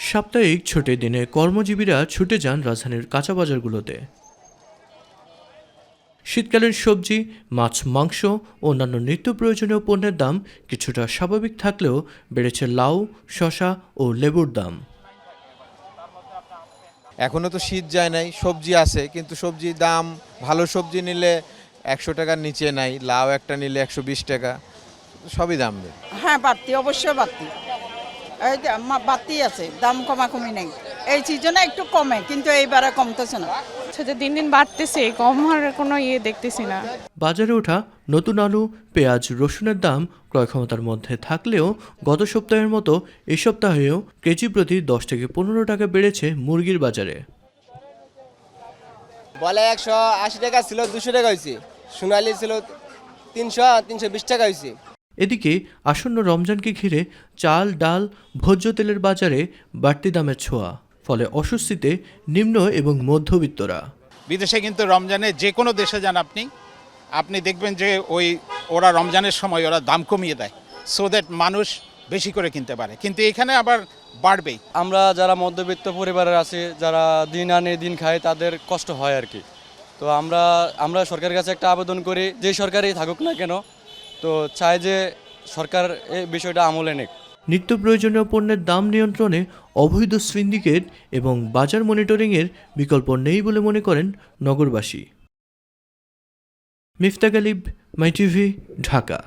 সাপ্তাহিক ছুটির দিনে কর্মজীবীরা ছুটে যান রাজধানীর কাঁচা বাজারগুলোতে। শীতকালীন সবজি, মাছ, মাংস ও অন্যান্য নিত্য প্রয়োজনীয় পণ্যের দাম কিছুটা স্বাভাবিক থাকলেও বেড়েছে লাউ, শসা ও লেবুর দাম। এখনো তো শীত যায় নাই, সবজি আছে, কিন্তু সবজির দাম ভালো সবজি নিলে 100 টাকার নিচে নাই, লাউ একটা নিলে 120 টাকা, সবই দাম নেই। হ্যাঁ, বাড়তি, অবশ্যই বাড়তি। এই বাড়তি আছে, দাম কমাকমি নেই। এই সিজনে একটু কমে, কিন্তু এইবারে কমতেছে না। যে দিন দিন বাড়তেছে, কম হওয়ার কোনো দেখতেছি না। বাজারে ওঠা নতুন আলু, পেঁয়াজ, রসুনের দাম ক্রয় ক্ষমতার মধ্যে থাকলেও গত সপ্তাহের মতো এই সপ্তাহেও কেজি প্রতি 10 থেকে 15 টাকা বেড়েছে মুরগির বাজারে। বলে 180 টাকা ছিল, 200 টাকা হয়েছে। সোনালি ছিল 300-320 টাকা হয়েছে। এদিকে আসন্ন রমজানকে ঘিরে চাল, ডাল, ভোজ্য তেলের বাজারে বাড়তি দামের ছোঁয়া, ফলে অস্বস্তিতে নিম্ন এবং মধ্যবিত্তরা। বিদেশে কিন্তু রমজানে যে কোনো দেশে যান আপনি দেখবেন যে ওরা রমজানের সময় ওরা দাম কমিয়ে দেয়, সো দ্যাট মানুষ বেশি করে কিনতে পারে, কিন্তু এখানে আবার বাড়বেই। আমরা যারা মধ্যবিত্ত পরিবারের আছি, যারা দিন আনে দিন খায়, তাদের কষ্ট হয় আর কি। তো আমরা সরকারের কাছে একটা আবেদন করি, যে সরকারই থাকুক না কেন, তো চাই যে সরকার এই বিষয়টা আমলে নেক। নিত্য প্রয়োজনীয় পণ্যের দাম নিয়ন্ত্রণে অবৈধ সিন্ডিকেট এবং বাজার মনিটরিংয়ের বিকল্প নেই বলে মনে করেন নগরবাসী। মিফতা গালিব, মাই টিভি, ঢাকা।